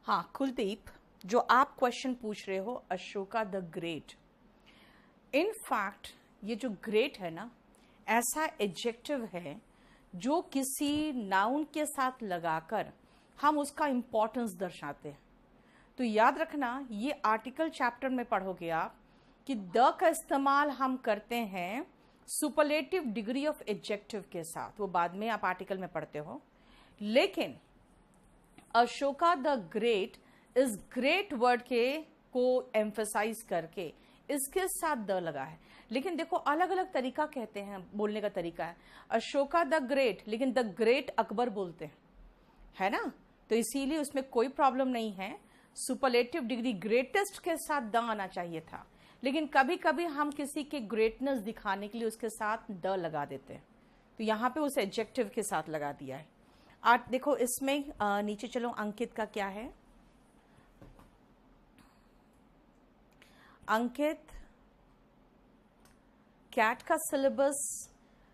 हाँ कुलदीप, जो आप क्वेश्चन पूछ रहे हो Ashoka the great, in fact ये जो ग्रेट है ना, ऐसा एडजेक्टिव है जो किसी नाउन के साथ लगाकर हम उसका इंपॉर्टेंस दर्शाते हैं। तो याद रखना, ये आर्टिकल चैप्टर में पढ़ोगे आप कि द का इस्तेमाल हम करते हैं सुपरलेटिव डिग्री ऑफ एडजेक्टिव के साथ, वो बाद में आप आर्टिकल में पढ़ते हो। लेकिन अशोका द ग्रेट इस ग्रेट वर्ड के को एम्फसाइज करके इसके साथ द लगा है। लेकिन देखो अलग अलग तरीका कहते हैं, बोलने का तरीका है। अशोका द ग्रेट, लेकिन द ग्रेट अकबर बोलते हैं, है ना। तो इसीलिए उसमें कोई प्रॉब्लम नहीं है। सुपरलेटिव डिग्री ग्रेटेस्ट के साथ द आना चाहिए था, लेकिन कभी कभी हम किसी के ग्रेटनेस दिखाने के लिए उसके साथ द लगा देते हैं, तो यहाँ पे उस एडजेक्टिव के साथ लगा दिया है। आज देखो इसमें नीचे चलो, अंकित का क्या है। अंकित, कैट का सिलेबस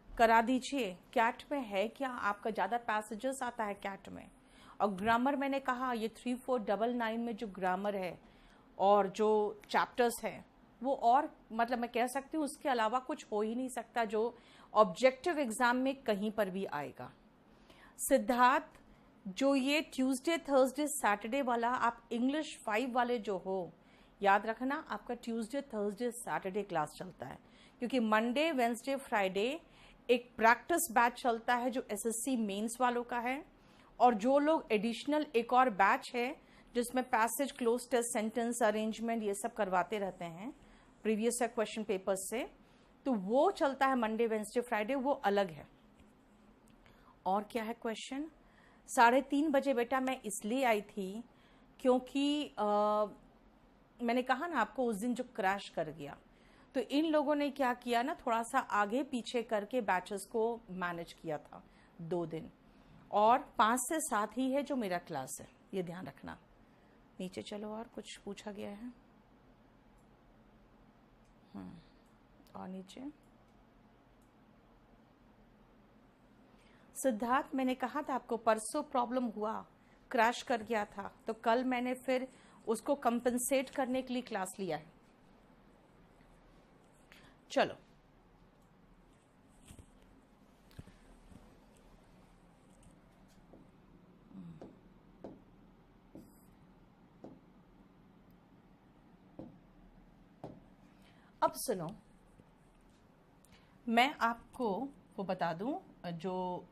करा दीजिए। कैट में है क्या, आपका ज़्यादा पैसेजेस आता है कैट में। और ग्रामर मैंने कहा ये 3499 में जो ग्रामर है और जो चैप्टर्स है वो, और मतलब मैं कह सकती हूँ उसके अलावा कुछ हो ही नहीं सकता जो ऑब्जेक्टिव एग्जाम में कहीं पर भी आएगा। सिद्धार्थ, जो ये ट्यूसडे थर्सडे सैटरडे वाला आप इंग्लिश 5 वाले जो हो, याद रखना आपका ट्यूसडे थर्सडे सैटरडे क्लास चलता है, क्योंकि मंडे वेंसडे फ्राइडे एक प्रैक्टिस बैच चलता है जो एसएससी मेंस वालों का है। और जो लोग एडिशनल एक और बैच है जिसमें passage, cloze test, sentence arrangement ये सब करवाते रहते हैं प्रीवियस क्वेश्चन पेपर्स से, तो वो चलता है मंडे वेंसडे फ्राइडे, वो अलग है। और क्या है क्वेश्चन? 3:30 बजे बेटा मैं इसलिए आई थी क्योंकि मैंने कहा ना आपको उस दिन जो क्रैश कर गया, तो इन लोगों ने क्या किया ना, थोड़ा सा आगे पीछे करके बैचेस को मैनेज किया था 2 दिन, और 5 से 7 ही है जो मेरा क्लास है, ये ध्यान रखना। नीचे चलो, और कुछ पूछा गया है। और नीचे सिद्धार्थ, मैंने कहा था आपको परसों प्रॉब्लम हुआ, क्रैश कर गया था, तो कल मैंने फिर उसको कंपनसेट करने के लिए क्लास लिया है। चलो अब सुनो, मैं आपको वो बता दूं जो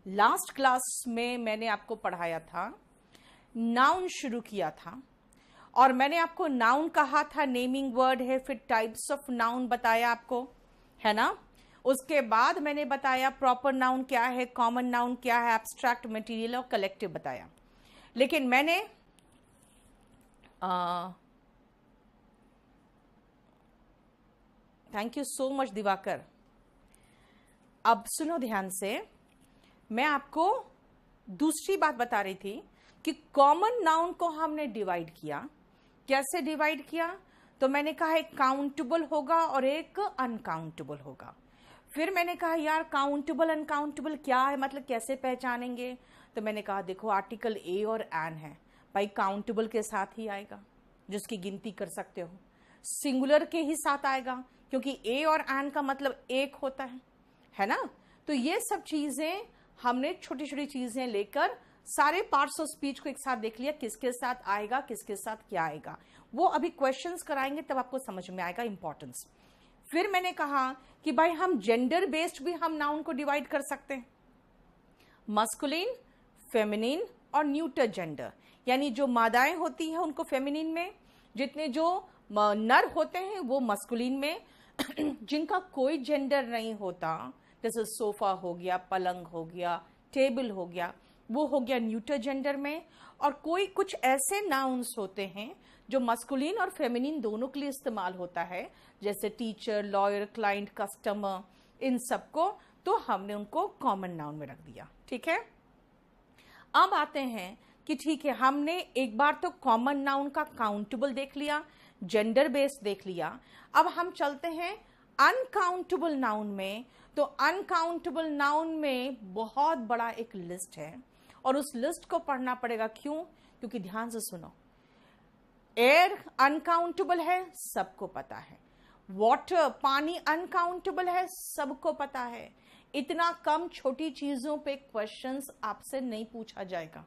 लास्ट क्लास में मैंने आपको पढ़ाया था, नाउन शुरू किया था, और मैंने आपको नाउन कहा था नेमिंग वर्ड है, फिर टाइप्स ऑफ नाउन बताया आपको, है ना। उसके बाद मैंने बताया प्रॉपर नाउन क्या है, कॉमन नाउन क्या है, एब्स्ट्रैक्ट, मटेरियल और कलेक्टिव बताया। लेकिन मैंने thank you so much Diwakar. अब सुनो ध्यान से, मैं आपको दूसरी बात बता रही थी कि कॉमन नाउन को हमने डिवाइड किया। कैसे डिवाइड किया? तो मैंने कहा एक काउंटेबल होगा और एक अनकाउंटेबल होगा। फिर मैंने कहा यार काउंटेबल अनकाउंटेबल क्या है, मतलब कैसे पहचानेंगे? तो मैंने कहा देखो आर्टिकल ए और एन है भाई, काउंटेबल के साथ ही आएगा जिसकी गिनती कर सकते हो, सिंगुलर के ही साथ आएगा क्योंकि ए और एन का मतलब एक होता है ना। तो ये सब चीजें हमने छोटी छोटी चीजें लेकर सारे पार्ट्स ऑफ स्पीच को एक साथ देख लिया, किसके साथ आएगा, किसके साथ क्या आएगा। वो अभी क्वेश्चंस कराएंगे तब आपको समझ में आएगा इंपॉर्टेंस। फिर मैंने कहा कि भाई हम जेंडर बेस्ड भी हम नाउन को डिवाइड कर सकते हैं, मस्कुलिन, फेमिनिन और न्यूटर जेंडर, यानी जो मादाएं होती हैं उनको फेमिनिन में, जितने जो नर होते हैं वो मस्कुलिन में, जिनका कोई जेंडर नहीं होता जैसे सोफा हो गया, पलंग हो गया, टेबल हो गया, वो हो गया न्यूटर जेंडर में। और कोई कुछ ऐसे नाउन्स होते हैं जो मस्कुलिन और फेमिनिन दोनों के लिए इस्तेमाल होता है, जैसे टीचर, लॉयर, क्लाइंट, कस्टमर, इन सबको तो हमने उनको कॉमन नाउन में रख दिया। ठीक है, अब आते हैं कि ठीक है हमने एक बार तो कॉमन नाउन का काउंटेबल देख लिया, जेंडर बेस्ड देख लिया, अब हम चलते हैं अनकाउंटेबल नाउन में। तो अनकाउंटेबल नाउन में बहुत बड़ा एक लिस्ट है और उस लिस्ट को पढ़ना पड़ेगा। क्यों? क्योंकि ध्यान से सुनो, एयर अनकाउंटेबल है, सबको पता है। वाटर, पानी अनकाउंटेबल है, सबको पता है। इतना कम छोटी चीजों पे क्वेश्चंस आपसे नहीं पूछा जाएगा,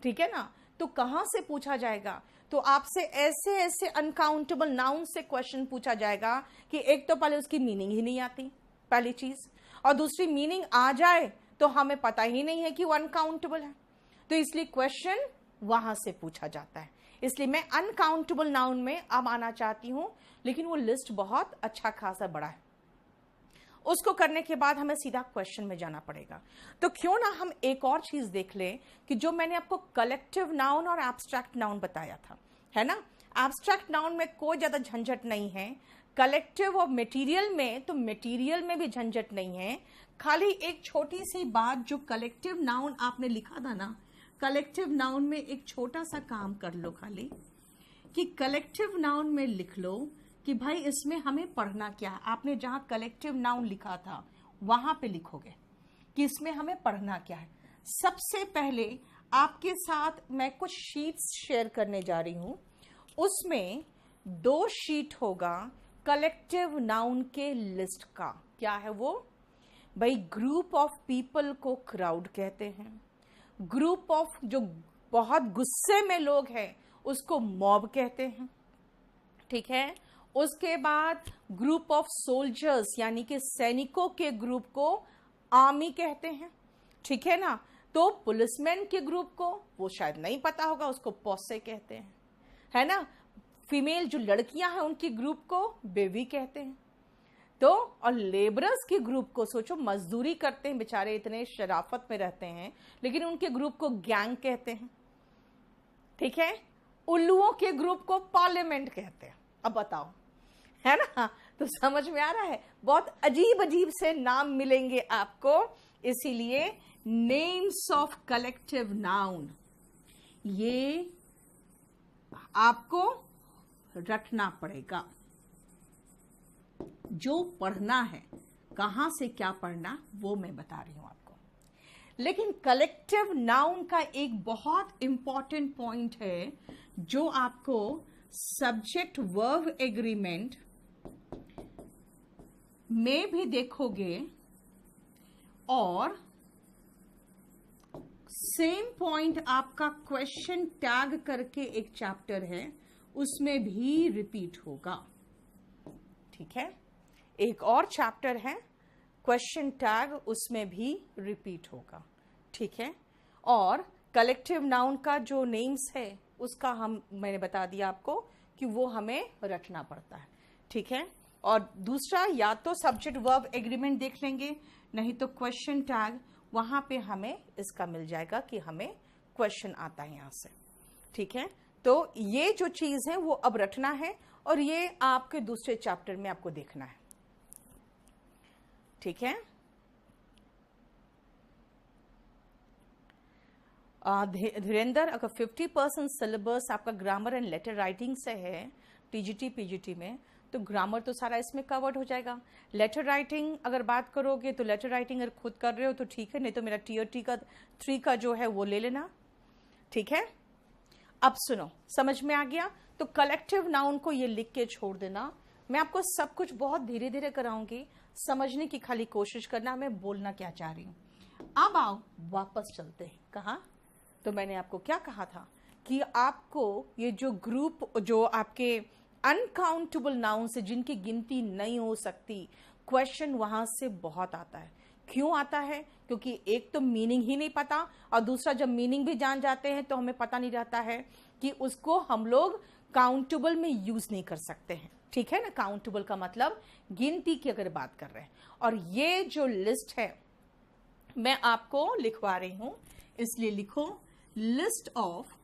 ठीक है ना? तो कहां से पूछा जाएगा? तो आपसे ऐसे ऐसे अनकाउंटेबल नाउन से क्वेश्चन पूछा जाएगा कि एक तो पहले उसकी मीनिंग ही नहीं आती, पहली चीज, और दूसरी मीनिंग आ जाए तो हमें पता ही नहीं है कि वो अनकाउंटेबल है। तो इसलिए क्वेश्चन वहां से पूछा जाता है। इसलिए मैं अनकाउंटेबल नाउन में अब आना चाहती हूं, लेकिन वो लिस्ट बहुत अच्छा खासा बड़ा है। उसको करने के बाद हमें सीधा क्वेश्चन में जाना पड़ेगा। तो क्यों ना हम एक और चीज देख लें कि जो मैंने आपको कलेक्टिव नाउन और एब्स्ट्रैक्ट नाउन बताया था, है ना? एब्स्ट्रैक्ट नाउन में कोई ज्यादा झंझट नहीं है। कलेक्टिव और मटेरियल में, तो मटेरियल में भी झंझट नहीं है। खाली एक छोटी सी बात, जो कलेक्टिव नाउन आपने लिखा था ना, कलेक्टिव नाउन में एक छोटा सा काम कर लो खाली, कि कलेक्टिव नाउन में लिख लो कि भाई इसमें हमें पढ़ना क्या है। आपने जहां कलेक्टिव नाउन लिखा था वहां पे लिखोगे कि इसमें हमें पढ़ना क्या है। सबसे पहले आपके साथ मैं कुछ शीट्स शेयर करने जा रही हूं। उसमें 2 शीट होगा कलेक्टिव नाउन के लिस्ट का। क्या है वो? भाई, ग्रुप ऑफ पीपल को क्राउड कहते हैं। ग्रुप ऑफ जो बहुत गुस्से में लोग हैं उसको मॉब कहते हैं, ठीक है? उसके बाद ग्रुप ऑफ सोल्जर्स यानी कि सैनिकों के ग्रुप को आर्मी कहते हैं, ठीक है ना? तो पुलिसमैन के ग्रुप को, वो शायद नहीं पता होगा, उसको पॉसे कहते हैं, है ना? फीमेल जो लड़कियां हैं उनके ग्रुप को बेबी कहते हैं। तो और लेबरर्स के ग्रुप को, सोचो मजदूरी करते हैं बेचारे, इतने शराफत में रहते हैं, लेकिन उनके ग्रुप को गैंग कहते हैं, ठीक है? उल्लुओं के ग्रुप को पार्लियामेंट कहते हैं। अब बताओ, है ना? तो समझ में आ रहा है? बहुत अजीब अजीब से नाम मिलेंगे आपको, इसीलिए नेम्स ऑफ कलेक्टिव नाउन ये आपको रटना पड़ेगा। जो पढ़ना है, कहां से क्या पढ़ना, वो मैं बता रही हूं आपको। लेकिन कलेक्टिव नाउन का एक बहुत इंपॉर्टेंट पॉइंट है जो आपको सब्जेक्ट वर्ब एग्रीमेंट में भी देखोगे, और सेम पॉइंट आपका क्वेश्चन टैग करके एक चैप्टर है उसमें भी रिपीट होगा, ठीक है? एक और चैप्टर है क्वेश्चन टैग, उसमें भी रिपीट होगा, ठीक है? और कलेक्टिव नाउन का जो नेम्स है उसका मैंने बता दिया आपको कि वो हमें रटना पड़ता है, ठीक है? और दूसरा, या तो सब्जेक्ट वर्ब एग्रीमेंट देख लेंगे, नहीं तो क्वेश्चन टैग, वहां पे हमें इसका मिल जाएगा कि हमें क्वेश्चन आता है यहां से, ठीक है? तो ये जो चीज है वो अब रटना है, और ये आपके दूसरे चैप्टर में आपको देखना है, ठीक है? धीरेंद्र, अगर 50% सिलेबस आपका ग्रामर एंड लेटर राइटिंग से है टीजीटी पीजीटी में, तो ग्रामर तो सारा इसमें कवर्ड हो जाएगा। लेटर राइटिंग अगर बात करोगे तो लेटर राइटिंग अगर खुद कर रहे हो तो ठीक है, नहीं तो मेरा टीओटी का 3 का जो है वो ले लेना, ठीक है? अब सुनो, समझ में आ गया? तो कलेक्टिव नाउन को ये लिख के छोड़ देना। मैं आपको सब कुछ बहुत धीरे धीरे कराऊंगी, समझने की खाली कोशिश करना मैं बोलना क्या चाह रही हूं। अब आओ वापस चलते हैं। कहाँ? तो मैंने आपको क्या कहा था कि आपको ये जो ग्रुप, जो आपके अनकाउंटेबल नाउन से जिनकी गिनती नहीं हो सकती, क्वेश्चन वहां से बहुत आता है। क्यों आता है? क्योंकि एक तो मीनिंग ही नहीं पता, और दूसरा जब मीनिंग भी जान जाते हैं तो हमें पता नहीं रहता है कि उसको हम लोग काउंटेबल में यूज नहीं कर सकते हैं, ठीक है ना? काउंटेबल का मतलब गिनती की अगर बात कर रहे हैं। और ये जो लिस्ट है मैं आपको लिखवा रही हूं, इसलिए लिखो लिस्ट ऑफ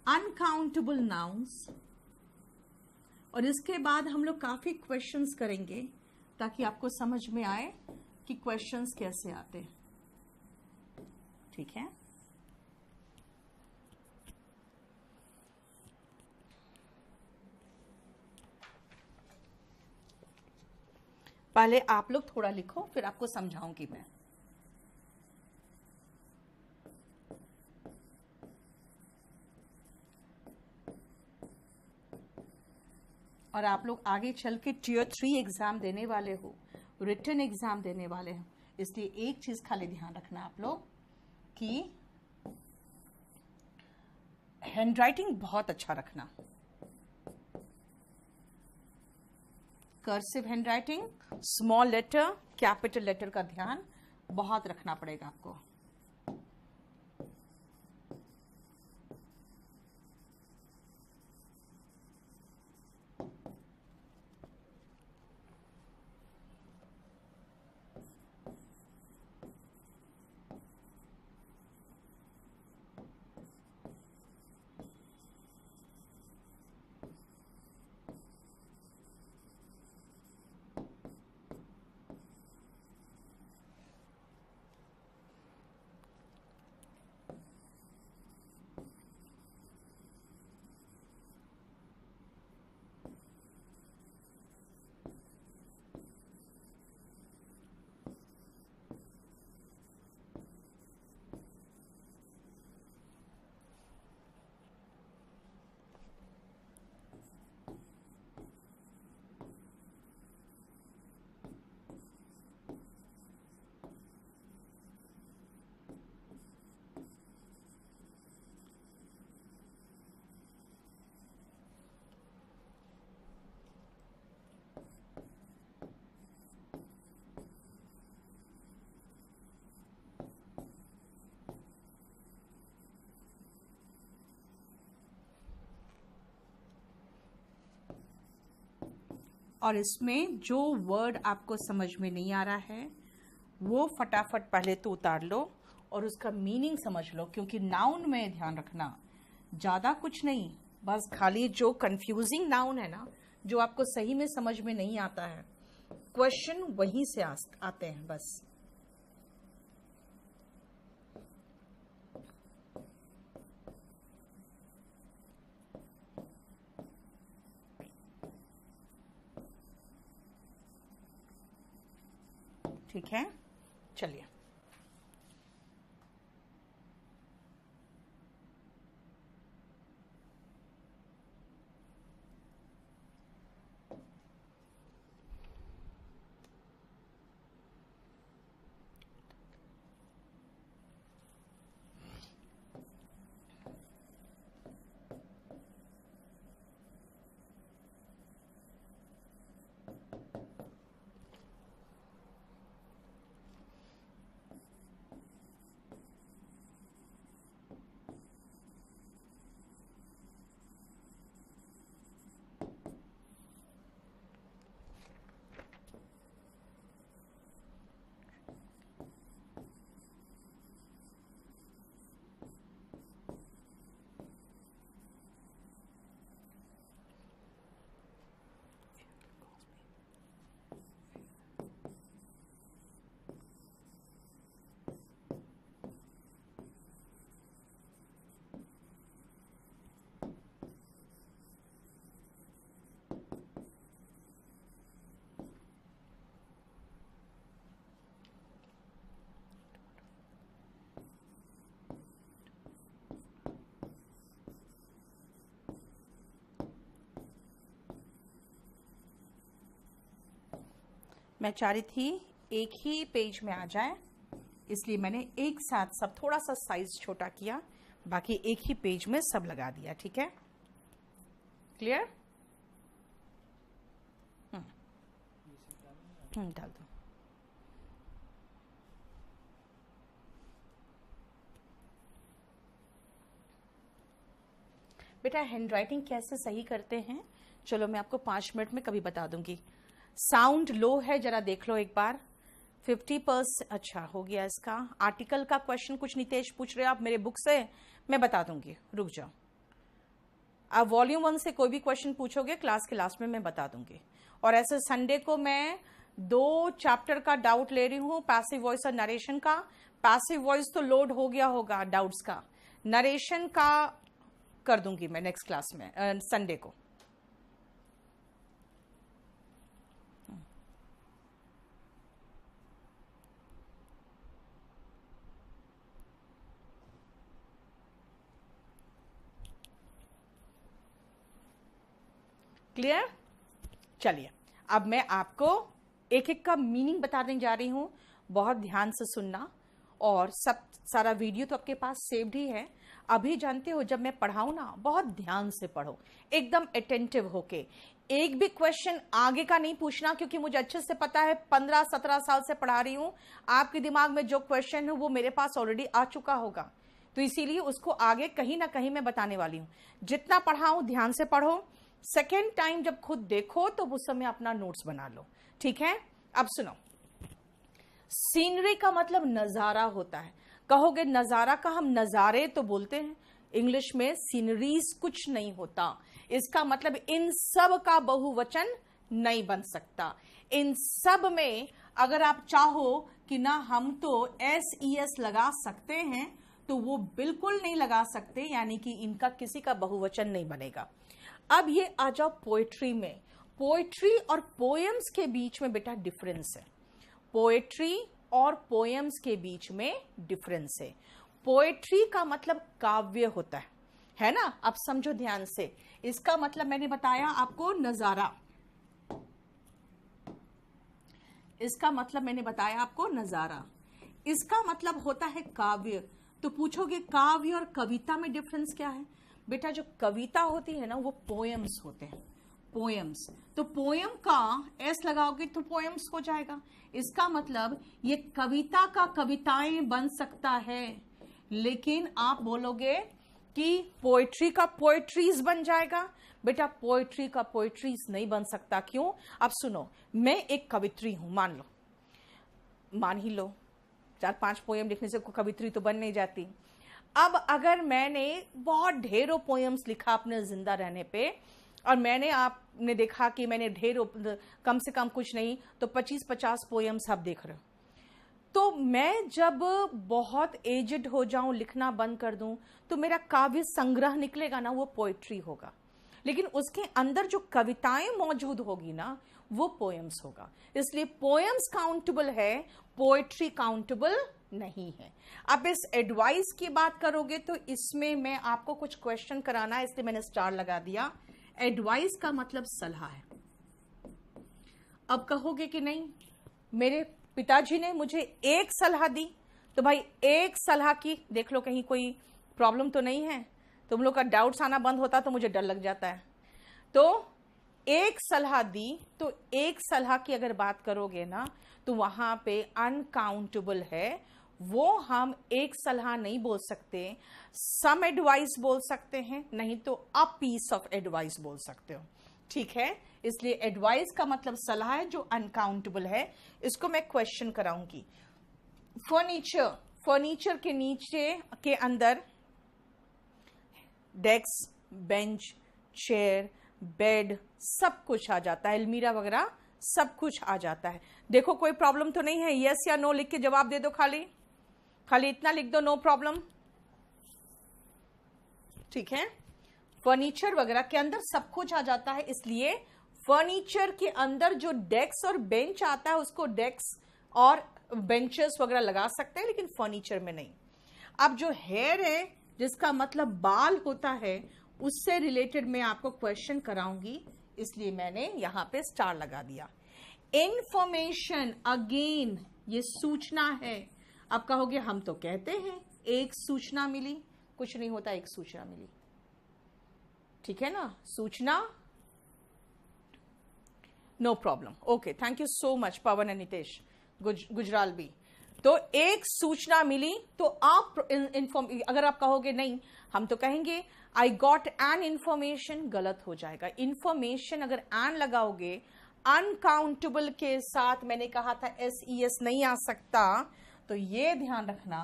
अनकाउंटेबल नाउन्स, और इसके बाद हम लोग काफी क्वेश्चंस करेंगे ताकि आपको समझ में आए कि क्वेश्चंस कैसे आते हैं, ठीक है? पहले आप लोग थोड़ा लिखो, फिर आपको समझाऊंगी मैं। और आप लोग आगे चल के Tier 3 एग्जाम देने वाले हो, रिटन एग्जाम देने वाले हैं, इसलिए एक चीज खाली ध्यान रखना आप लोग कि हैंडराइटिंग बहुत अच्छा रखना। Cursive handwriting, small letter, capital letter का ध्यान बहुत रखना पड़ेगा आपको। और इसमें जो वर्ड आपको समझ में नहीं आ रहा है वो फटाफट पहले तो उतार लो और उसका मीनिंग समझ लो, क्योंकि नाउन में ध्यान रखना, ज़्यादा कुछ नहीं, बस खाली जो कंफ्यूजिंग नाउन है ना, जो आपको सही में समझ में नहीं आता है, क्वेश्चन वहीं से आते हैं बस। ठीक है, चलिए। मैं चाह रही थी एक ही पेज में आ जाए, इसलिए मैंने एक साथ सब थोड़ा सा साइज छोटा किया, बाकी एक ही पेज में सब लगा दिया। ठीक है, क्लियर? डाल दो। बेटा हैंडराइटिंग कैसे सही करते हैं, चलो मैं आपको 5 मिनट में कभी बता दूंगी। साउंड लो है, जरा देख लो एक बार। 50%, अच्छा हो गया इसका। आर्टिकल का क्वेश्चन कुछ नितेश पूछ रहे हो आप मेरे बुक से, मैं बता दूंगी, रुक जाओ। आप वॉल्यूम 1 से कोई भी क्वेश्चन पूछोगे क्लास के लास्ट में मैं बता दूंगी। और ऐसे संडे को मैं 2 चैप्टर का डाउट ले रही हूँ, पैसिव वॉइस और नरेशन का। पैसिव वॉइस तो लोड हो गया होगा डाउट्स का, नरेशन का कर दूंगी मैं नेक्स्ट क्लास में संडे को। क्लियर? चलिए अब मैं आपको एक एक का मीनिंग बताने जा रही हूं, बहुत ध्यान से सुनना। और सब सारा वीडियो तो आपके पास सेव्ड ही है। अभी जानते हो जब मैं पढ़ाऊं ना, बहुत ध्यान से पढ़ो, एकदम अटेंटिव होके। एक भी क्वेश्चन आगे का नहीं पूछना, क्योंकि मुझे अच्छे से पता है 15-17 साल से पढ़ा रही हूं। आपके दिमाग में जो क्वेश्चन है वो मेरे पास ऑलरेडी आ चुका होगा, तो इसीलिए उसको आगे कहीं ना कहीं मैं बताने वाली हूं। जितना पढ़ाऊं ध्यान से पढ़ो, सेकेंड टाइम जब खुद देखो तो उस समय अपना नोट्स बना लो, ठीक है? अब सुनो, सीनरी का मतलब नजारा होता है। कहोगे नजारा का हम नजारे तो बोलते हैं, इंग्लिश में सीनरीज कुछ नहीं होता। इसका मतलब इन सब का बहुवचन नहीं बन सकता। इन सब में अगर आप चाहो कि ना हम तो SES लगा सकते हैं, तो वो बिल्कुल नहीं लगा सकते, यानी कि इनका किसी का बहुवचन नहीं बनेगा। अब ये आ जाओ पोएट्री में। पोएट्री और पोएम्स के बीच में बेटा डिफरेंस है। पोएट्री और पोएम्स के बीच में डिफरेंस है। पोएट्री का मतलब काव्य होता है ना? अब समझो ध्यान से, इसका मतलब मैंने बताया आपको नजारा, इसका मतलब मैंने बताया आपको नजारा, इसका मतलब होता है काव्य। तो पूछोगे काव्य और कविता में डिफरेंस क्या है? बेटा जो कविता होती है ना वो पोएम्स होते हैं, पोएम्स। तो पोएम का एस लगाओगे तो पोएम्स हो जाएगा। इसका मतलब ये कविता का कविताएं बन सकता है, लेकिन आप बोलोगे कि पोएट्री का पोएट्रीज बन जाएगा। बेटा पोएट्री का पोएट्रीज नहीं बन सकता। क्यों? अब सुनो, मैं एक कवित्री हूं, मान ही लो, 4-5 पोएम लिखने से कवित्री तो बन नहीं जाती। अब अगर मैंने बहुत ढेरों पोएम्स लिखा अपने जिंदा रहने पे, और मैंने आपने देखा कि मैंने ढेरों, कम से कम कुछ नहीं तो 25-50 पोएम्स आप देख रहे हो, तो मैं जब बहुत एजड हो जाऊं, लिखना बंद कर दूं, तो मेरा काव्य संग्रह निकलेगा ना, वो पोएट्री होगा। लेकिन उसके अंदर जो कविताएं मौजूद होगी ना, वो पोएम्स होगा। इसलिए पोएम्स काउंटेबल है, पोएट्री काउंटेबल नहीं है। अब इस एडवाइस की बात करोगे तो इसमें मैं आपको कुछ क्वेश्चन कराना है, इसलिए मैंने स्टार लगा दिया। एडवाइस का मतलब सलाह है। अब कहोगे कि नहीं, मेरे पिताजी ने मुझे एक सलाह दी, तो भाई एक सलाह की देख लो कहीं कोई प्रॉब्लम तो नहीं है। तुम लोग का डाउट्स आना बंद होता तो मुझे डर लग जाता है। तो एक सलाह दी, तो एक सलाह की अगर बात करोगे ना, तो वहां पे अनकाउंटेबल है। वो हम एक सलाह नहीं बोल सकते, सम एडवाइस बोल सकते हैं, नहीं तो अ पीस ऑफ एडवाइस बोल सकते हो, ठीक है? इसलिए एडवाइस का मतलब सलाह है जो अनकाउंटेबल है। इसको मैं क्वेश्चन कराऊंगी। फर्नीचर, फर्नीचर के नीचे के अंदर डेस्क, बेंच, चेयर, बेड सब कुछ आ जाता है, अलमीरा वगैरह सब कुछ आ जाता है। देखो कोई प्रॉब्लम तो नहीं है? यस या नो लिख के जवाब दे दो, खाली इतना लिख दो, नो प्रॉब्लम, ठीक है? फर्नीचर वगैरह के अंदर सब कुछ आ जाता है, इसलिए फर्नीचर के अंदर जो डेस्क और बेंच आता है उसको डेस्क और बेंचेस वगैरह लगा सकते हैं, लेकिन फर्नीचर में नहीं। अब जो हेयर है, जिसका मतलब बाल होता है, उससे रिलेटेड मैं आपको क्वेश्चन कराऊंगी, इसलिए मैंने यहां पे स्टार लगा दिया। इंफॉर्मेशन, अगेन ये सूचना है। अब कहोगे हम तो कहते हैं एक सूचना मिली, कुछ नहीं होता, एक सूचना मिली, ठीक है ना? Suchna, no problem, okay, thank you so much Pawan and Nitesh, Gujral भी। तो एक सूचना मिली, तो आप अगर आप कहोगे नहीं, हम तो कहेंगे आई गॉट एन इंफॉर्मेशन, गलत हो जाएगा। इंफॉर्मेशन अगर एन लगाओगे, अनकाउंटेबल के साथ मैंने कहा था SES नहीं आ सकता, तो ये ध्यान रखना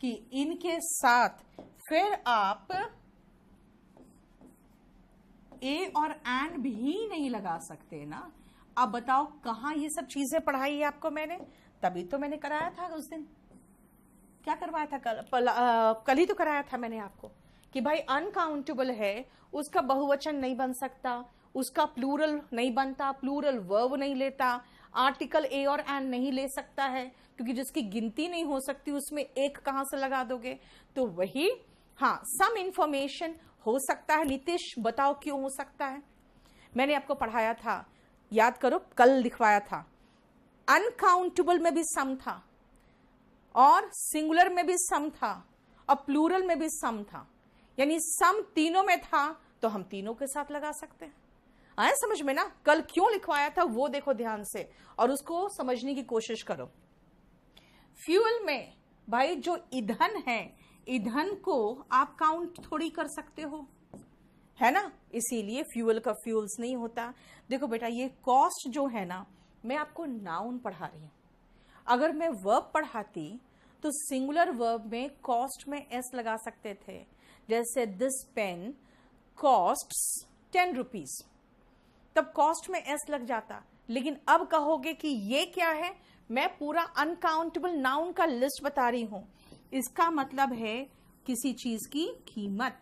कि इनके साथ फिर आप ए और एन भी नहीं लगा सकते ना। अब बताओ कहां ये सब चीजें पढ़ाई है आपको मैंने? तभी तो मैंने कराया था उस दिन। क्या करवाया था? कल ही तो कराया था मैंने आपको कि भाई अनकाउंटेबल है, उसका बहुवचन नहीं बन सकता, उसका प्लूरल नहीं बनता, प्लूरल वर्ब नहीं लेता, आर्टिकल ए और एन नहीं ले सकता है, क्योंकि जिसकी गिनती नहीं हो सकती उसमें एक कहां से लगा दोगे? तो वही, हाँ, सम इंफॉर्मेशन हो सकता है। नीतीश बताओ क्यों हो सकता है? मैंने आपको पढ़ाया था, याद करो, कल लिखवाया था, अनकाउंटेबल में भी सम था और सिंगुलर में भी सम था और प्लूरल में भी सम था, यानी सम तीनों में था तो हम तीनों के साथ लगा सकते हैं। आए समझ में ना? कल क्यों लिखवाया था वो देखो ध्यान से और उसको समझने की कोशिश करो। फ्यूल में भाई जो ईंधन है, ईंधन को आप काउंट थोड़ी कर सकते हो, है ना, इसीलिए फ्यूल का फ्यूल्स नहीं होता। देखो बेटा, ये कॉस्ट जो है ना, मैं आपको नाउन पढ़ा रही हूं। अगर मैं वर्ब पढ़ाती तो सिंगुलर वर्ब में कॉस्ट में एस लगा सकते थे, जैसे दिस पेन कॉस्ट्स 10 रुपीज, तब कॉस्ट में एस लग जाता। लेकिन अब कहोगे कि ये क्या है, मैं पूरा अनकाउंटेबल नाउन का लिस्ट बता रही हूं, इसका मतलब है किसी चीज की कीमत,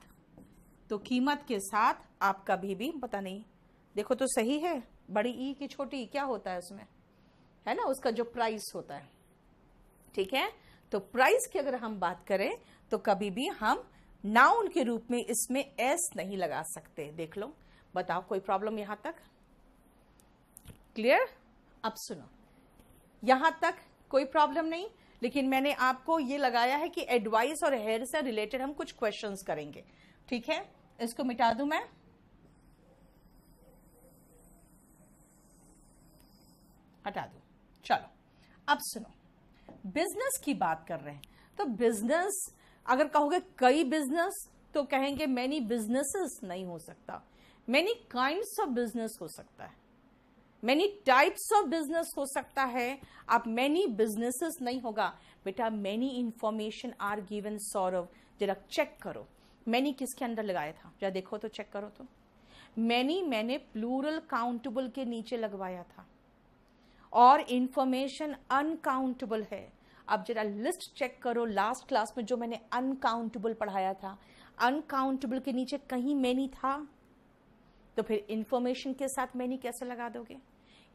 तो कीमत के साथ आप कभी भी, पता नहीं, देखो तो सही है, बड़ी ई की छोटी क्या होता है उसमें, है ना, उसका जो प्राइस होता है, ठीक है। तो प्राइस की अगर हम बात करें तो कभी भी हम नाउन के रूप में इसमें एस नहीं लगा सकते। देख लो, बताओ कोई प्रॉब्लम यहां तक? क्लियर? अब सुनो, यहां तक कोई प्रॉब्लम नहीं, लेकिन मैंने आपको ये लगाया है कि एडवाइस और हेयर से रिलेटेड हम कुछ क्वेश्चंस करेंगे, ठीक है। इसको मिटा दूं मैं, हटा दूं, चलो अब सुनो, बिजनेस की बात कर रहे हैं, तो बिजनेस अगर कहोगे कई बिजनेस तो कहेंगे मैनी बिजनेसेस नहीं हो सकता, मैनी काइंड्स ऑफ बिजनेस हो सकता है, मैनी टाइप्स ऑफ बिजनेस हो सकता है, आप मैनी बिजनेसेस नहीं होगा। बेटा many information are given, Saurabh जरा चेक करो, मैनी किसके अंदर लगाया था, जरा देखो तो, चेक करो तो, मैनी मैंने प्लूरल काउंटेबल के नीचे लगवाया था और इंफॉर्मेशन अनकाउंटेबल है। अब जरा लिस्ट चेक करो, लास्ट क्लास में जो मैंने अनकाउंटेबल पढ़ाया था, अनकाउंटेबल के नीचे कहीं मैनी था, तो फिर इंफॉर्मेशन के साथ मैनी कैसे लगा दोगे?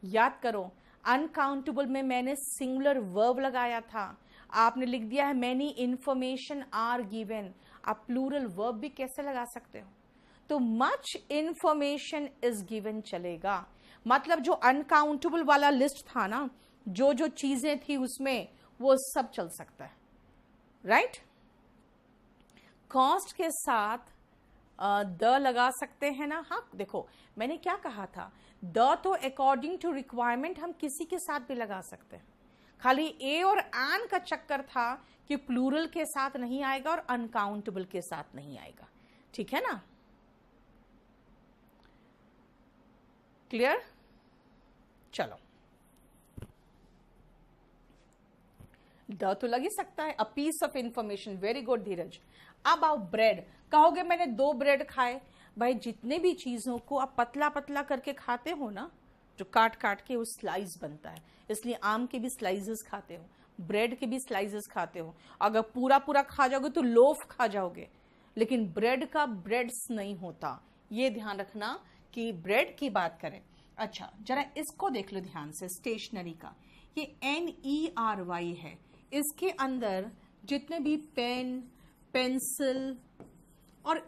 याद करो, अनकाउंटेबल में मैंने सिंगुलर वर्ब लगाया था, आपने लिख दिया है मैनी इंफॉर्मेशन आर गिवन, आप प्लूरल वर्ब भी कैसे लगा सकते हो? तो मच इंफॉर्मेशन इज गिवन चलेगा, मतलब जो अनकाउंटेबल वाला लिस्ट था ना, जो जो चीजें थी उसमें, वो सब चल सकता है, राइट। कॉस्ट के साथ द लगा सकते हैं ना। हाँ देखो, मैंने क्या कहा था, द तो अकॉर्डिंग टू रिक्वायरमेंट हम किसी के साथ भी लगा सकते हैं, खाली ए और एन का चक्कर था कि प्लूरल के साथ नहीं आएगा और अनकाउंटेबल के साथ नहीं आएगा, ठीक है ना। क्लियर? चलो, द तो लग ही सकता है, a piece of information, very good Dheeraj. अब आओ ब्रेड, कहोगे मैंने 2 ब्रेड खाए, भाई जितने भी चीजों को आप पतला पतला करके खाते हो ना, जो काट काट के वो स्लाइस बनता है, इसलिए आम के भी स्लाइसेस खाते हो, ब्रेड के भी स्लाइसेस खाते हो, अगर पूरा पूरा खा जाओगे तो लोफ खा जाओगे, लेकिन ब्रेड का ब्रेड्स नहीं होता, ये ध्यान रखना कि ब्रेड की बात करें। अच्छा जरा इसको देख लो ध्यान से, स्टेशनरी का, ये NERY है, इसके अंदर जितने भी पेन, पेंसिल और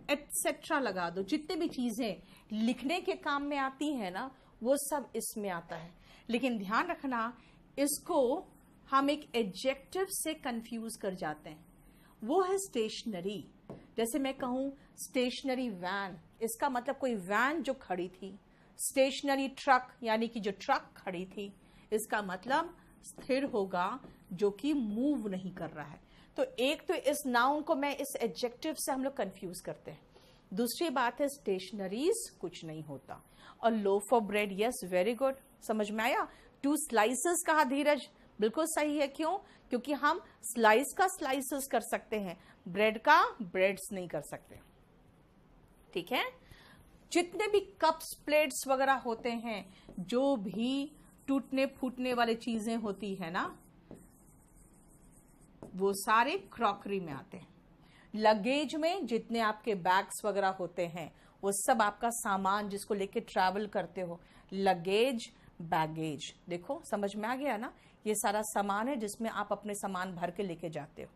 एटसेट्रा लगा दो, जितने भी चीजें लिखने के काम में आती है ना, वो सब इसमें आता है। लेकिन ध्यान रखना, इसको हम एक एडजेक्टिव से कंफ्यूज कर जाते हैं, वो है स्टेशनरी। जैसे मैं कहूं स्टेशनरी वैन, इसका मतलब कोई वैन जो खड़ी थी। स्टेशनरी ट्रक यानी कि जो ट्रक खड़ी थी, इसका मतलब स्थिर होगा, जो कि मूव नहीं कर रहा है। तो एक तो इस नाउन को मैं इस एडजेक्टिव से हम लोग कंफ्यूज करते हैं। दूसरी बात है स्टेशनरीज कुछ नहीं होता। और loaf of bread, yes very good, समझ में आया। 2 स्लाइसेस कहा धीरज, बिल्कुल सही है। क्यों? क्योंकि हम स्लाइस का स्लाइसेस कर सकते हैं, ब्रेड का ब्रेड्स नहीं कर सकते, ठीक है। जितने भी कप्स, प्लेट्स वगैरह होते हैं, जो भी टूटने फूटने वाली चीजें होती है ना, वो सारे क्रॉकरी में आते हैं। लगेज में जितने आपके बैग्स वगैरह होते हैं, वो सब आपका सामान जिसको लेके ट्रैवल करते हो, लगेज, बैगेज, देखो समझ में आ गया ना, ये सारा सामान है जिसमें आप अपने सामान भर के लेके जाते हो।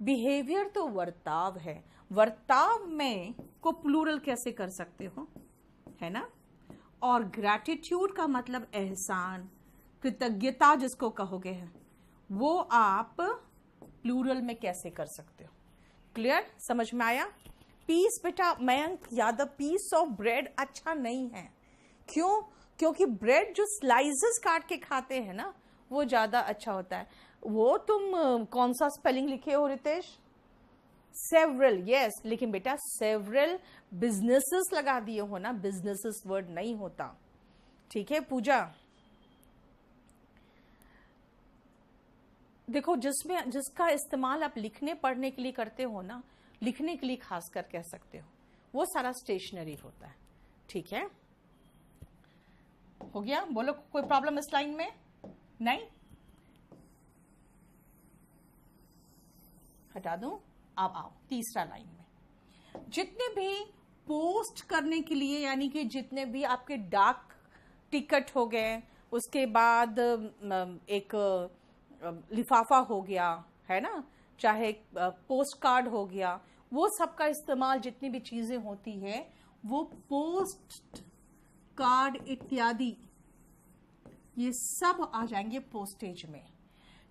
बिहेवियर तो वर्ताव है, वर्ताव में को प्लूरल कैसे कर सकते हो? है ना। और ग्रैटिट्यूड का मतलब एहसान, कृतज्ञता जिसको कहोगे है, वो आप प्लूरल में कैसे कर सकते हो। क्लियर, समझ में आया। पीस बेटा Mayank Yadav, piece of bread अच्छा नहीं है। क्यों? क्योंकि ब्रेड जो स्लाइसेस काट के खाते हैं ना, वो ज्यादा अच्छा होता है। वो तुम कौन सा स्पेलिंग लिखे हो रितेश? सेवरल, यस, लेकिन बेटा सेवरल बिजनेसेस लगा दिए हो ना, बिजनेसेस वर्ड नहीं होता। ठीक है पूजा, देखो जिसका इस्तेमाल आप लिखने पढ़ने के लिए करते हो ना, लिखने के लिए खासकर कह सकते हो, वो सारा स्टेशनरी होता है। ठीक है, हो गया? बोलो कोई प्रॉब्लम इस लाइन में? नहीं, हटा दूं? अब आओ तीसरा लाइन में। जितने भी पोस्ट करने के लिए, यानी कि जितने भी आपके डाक टिकट हो गए, उसके बाद एक लिफाफा हो गया, है ना, चाहे पोस्ट कार्ड हो गया, वो सब का इस्तेमाल, जितनी भी चीजें होती हैं वो पोस्ट कार्ड इत्यादि, ये सब आ जाएंगे पोस्टेज में।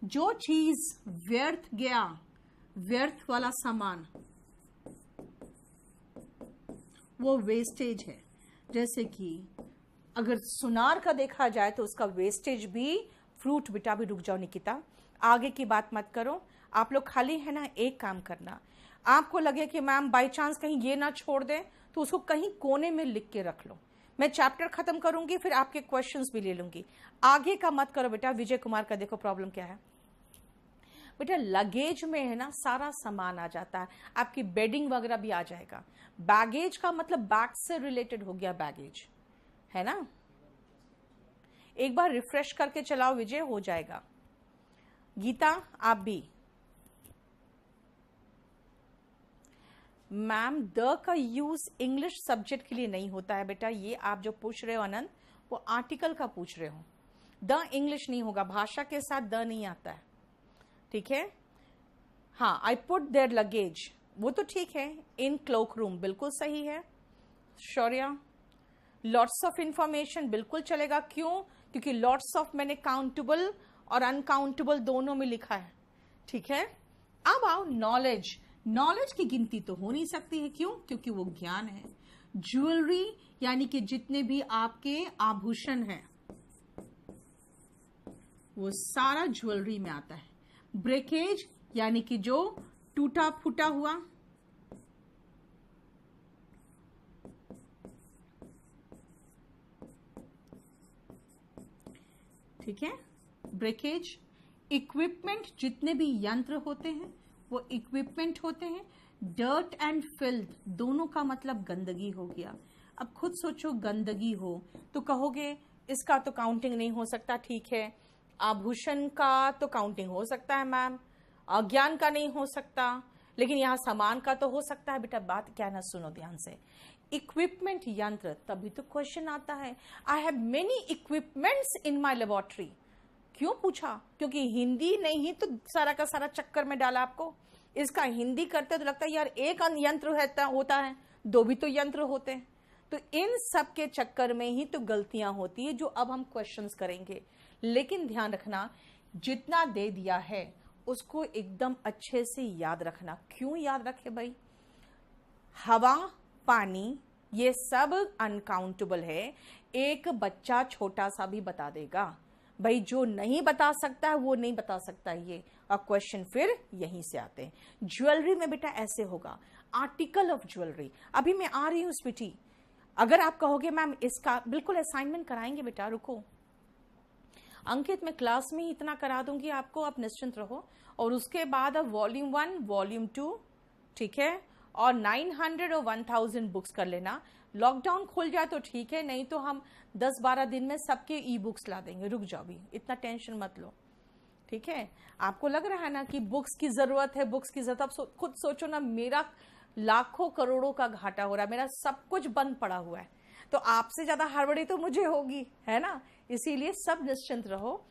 जो चीज व्यर्थ गया, व्यर्थ वाला सामान, वो वेस्टेज है। जैसे कि अगर सुनार का देखा जाए तो उसका वेस्टेज भी फ्रूट। बेटा भी रुक जाओ निकिता, आगे की बात मत करो। आप लोग खाली है ना, एक काम करना, आपको लगे कि मैम बाई चांस कहीं ये ना छोड़ दे, तो उसको कहीं कोने में लिख के रख लो। मैं चैप्टर खत्म करूंगी, फिर आपके क्वेश्चंस भी ले लूंगी। आगे का मत करो बेटा। विजय कुमार का देखो प्रॉब्लम क्या है बेटा, लगेज में है ना सारा सामान आ जाता है, आपकी बेडिंग वगैरह भी आ जाएगा। बैगेज का मतलब बैग से रिलेटेड हो गया, बैगेज, है ना। एक बार रिफ्रेश करके चलाओ विजय, हो जाएगा। गीता आप भी। मैम द का यूज इंग्लिश सब्जेक्ट के लिए नहीं होता है बेटा। ये आप जो पूछ रहे हो आनंद, वो आर्टिकल का पूछ रहे हो। द इंग्लिश नहीं होगा, भाषा के साथ द नहीं आता है। ठीक है, हाँ, आई पुट देयर लगेज, वो तो ठीक है। इन क्लोक रूम बिल्कुल सही है। शौर्या, लॉट्स ऑफ इंफॉर्मेशन बिल्कुल चलेगा। क्यों? क्योंकि लॉट्स ऑफ मैंने काउंटेबल और अनकाउंटेबल दोनों में लिखा है। ठीक है, अब आओ नॉलेज। नॉलेज की गिनती तो हो नहीं सकती है। क्यों? क्योंकि वो ज्ञान है। ज्वेलरी यानी कि जितने भी आपके आभूषण हैं, वो सारा ज्वेलरी में आता है। ब्रेकेज यानी कि जो टूटा फूटा हुआ, ठीक है, ब्रेकेज। इक्विपमेंट, जितने भी यंत्र होते हैं वो इक्विपमेंट होते हैं। डर्ट एंड फिल्थ दोनों का मतलब गंदगी हो गया। अब खुद सोचो, गंदगी हो तो कहोगे इसका तो काउंटिंग नहीं हो सकता। ठीक है, आभूषण का तो काउंटिंग हो सकता है मैम, अज्ञान का नहीं हो सकता, लेकिन यहाँ सामान का तो हो सकता है। बेटा बात क्या है ना, सुनो ध्यान से। इक्विपमेंट यंत्र, तभी तो क्वेश्चन आता है I have many equipments in my laboratory. क्यों पूछा? क्योंकि हिंदी नहीं ही तो सारा का सारा चक्कर में डाला आपको। इसका हिंदी करते तो लगता है यार एक यंत्र होता है, दो भी तो यंत्र होते हैं। तो इन सब के चक्कर में ही तो गलतियां होती है, जो अब हम क्वेश्चंस करेंगे। लेकिन ध्यान रखना, जितना दे दिया है उसको एकदम अच्छे से याद रखना। क्यों याद रखे भाई? हवा, पानी, ये सब अनकाउंटेबल है। एक बच्चा छोटा सा भी बता देगा भाई, जो नहीं बता सकता है वो नहीं बता सकता ये। और क्वेश्चन फिर यहीं से आते हैं। ज्वेलरी में बेटा ऐसे होगा, आर्टिकल ऑफ ज्वेलरी। अभी मैं आ रही हूं स्वीटी, अगर आप कहोगे मैम इसका बिल्कुल असाइनमेंट कराएंगे बेटा, रुको अंकित, मैं क्लास में ही इतना करा दूंगी आपको, आप निश्चिंत रहो। और उसके बाद अब वॉल्यूम 1, वॉल्यूम 2, ठीक है, और 900 और 1000 बुक्स कर लेना। लॉकडाउन खुल जाए तो ठीक है, नहीं तो हम 10-12 दिन में सबके ई बुक्स ला देंगे। रुक जाओ भी, इतना टेंशन मत लो। ठीक है, आपको लग रहा है ना कि बुक्स की जरूरत है, बुक्स की जरूरत। आप खुद सोचो ना, मेरा लाखों करोड़ों का घाटा हो रहा है, मेरा सब कुछ बंद पड़ा हुआ है, तो आपसे ज्यादा हड़बड़ी तो मुझे होगी, है ना। इसीलिए सब निश्चिंत रहो,